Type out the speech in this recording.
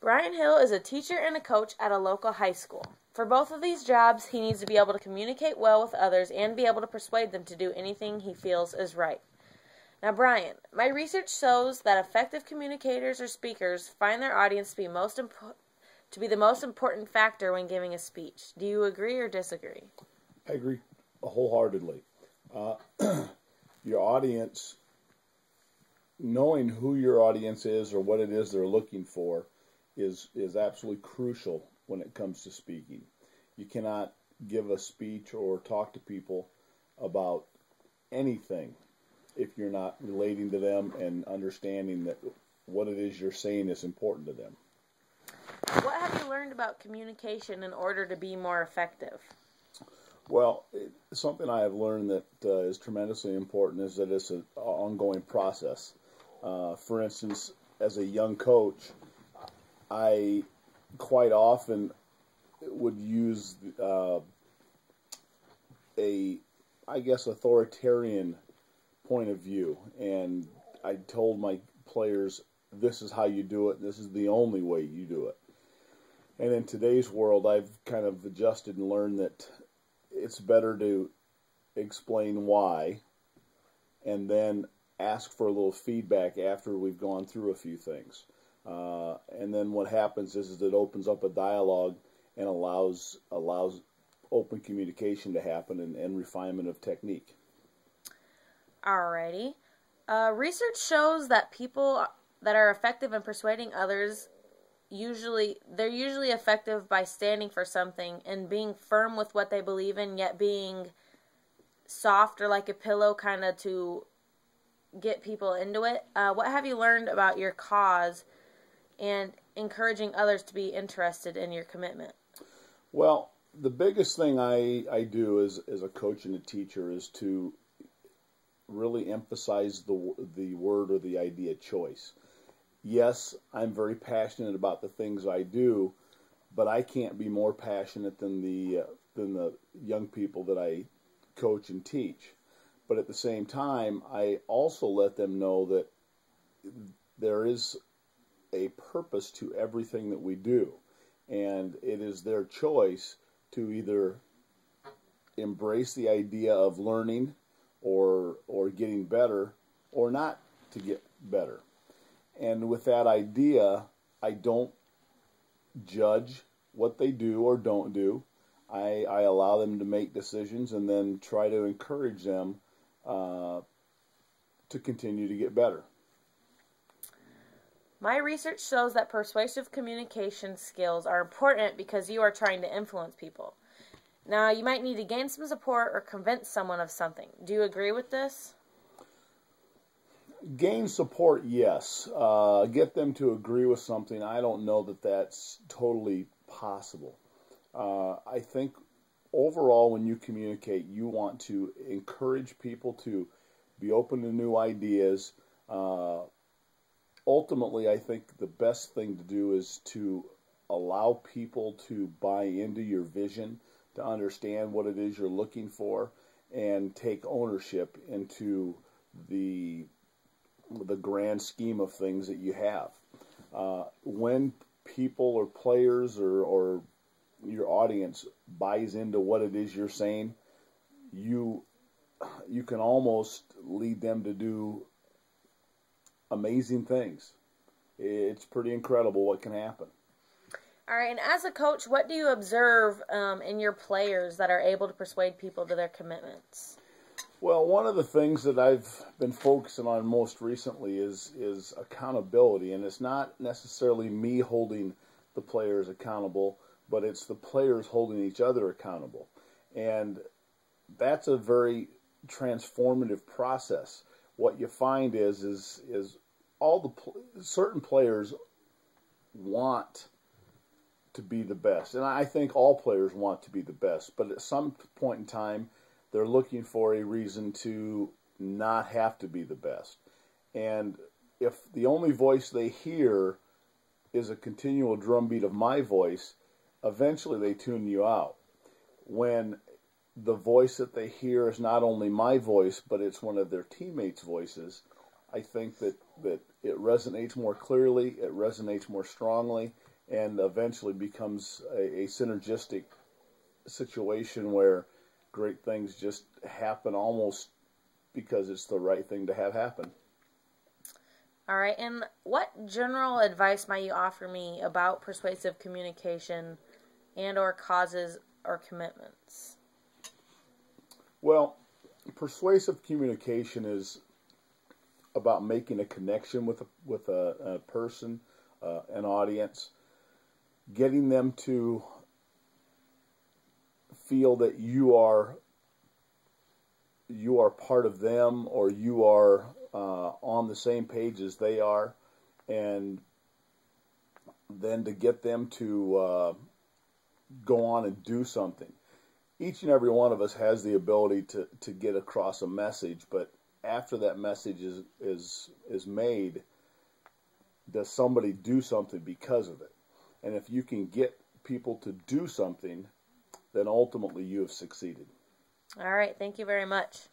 Brian Hill is a teacher and a coach at a local high school. For both of these jobs, he needs to be able to communicate well with others and be able to persuade them to do anything he feels is right. Now, Brian, my research shows that effective communicators or speakers find their audience to be the most important factor when giving a speech. Do you agree or disagree? I agree wholeheartedly. Your audience, knowing who your audience is or what it is they're looking for is absolutely crucial when it comes to speaking. You cannot give a speech or talk to people about anything if you're not relating to them and understanding that what it is you're saying is important to them. What have you learned about communication in order to be more effective? Well, something I have learned that is tremendously important is that it's an ongoing process. For instance, as a young coach, I quite often would use authoritarian point of view, and I told my players, this is how you do it, this is the only way you do it. And in today's world, I've kind of adjusted and learned that it's better to explain why and then ask for a little feedback after we've gone through a few things. And then what happens is it opens up a dialogue and allows open communication to happen and refinement of technique. Alrighty. Research shows that people that are effective in persuading others they're usually effective by standing for something and being firm with what they believe in, yet being soft or like a pillow kind of to get people into it. What have you learned about your cause and encouraging others to be interested in your commitment? Well, the biggest thing I do as a coach and a teacher is to really emphasize the word or the idea choice. Yes, I'm very passionate about the things I do, but I can't be more passionate than the young people that I coach and teach. But at the same time, I also let them know that there is a purpose to everything that we do, and it is their choice to either embrace the idea of learning or getting better or not to get better. And with that idea, I don't judge what they do or don't do. I allow them to make decisions and then try to encourage them to continue to get better. My research shows that persuasive communication skills are important because you are trying to influence people. Now, you might need to gain some support or convince someone of something. Do you agree with this? Gain support, yes. Get them to agree with something. I don't know that that's totally possible. I think overall when you communicate, you want to encourage people to be open to new ideas. Ultimately, I think the best thing to do is to allow people to buy into your vision, to understand what it is you're looking for, and take ownership into the grand scheme of things that you have. When people or players or your audience buys into what it is you're saying, you can almost lead them to do amazing things. It's pretty incredible what can happen. All right, and as a coach, what do you observe in your players that are able to persuade people to their commitments? Well, one of the things that I've been focusing on most recently is accountability, and it's not necessarily me holding the players accountable, but it's the players holding each other accountable. And that's a very transformative process. What you find is all certain players want to be the best, and I think all players want to be the best, but at some point in time they're looking for a reason to not have to be the best. And if the only voice they hear is a continual drumbeat of my voice, eventually they tune you out. When the voice that they hear is not only my voice, but it's one of their teammates' voices, I think that it resonates more clearly, it resonates more strongly, and eventually becomes a synergistic situation where great things just happen almost because it's the right thing to have happen. All right, and what general advice might you offer me about persuasive communication and or causes or commitments? Well, persuasive communication is about making a connection with a person, an audience, getting them to feel that you are part of them, or you are on the same page as they are, and then to get them to go on and do something. Each and every one of us has the ability to get across a message, but after that message is made, does somebody do something because of it? And if you can get people to do something, then ultimately you have succeeded. All right, thank you very much.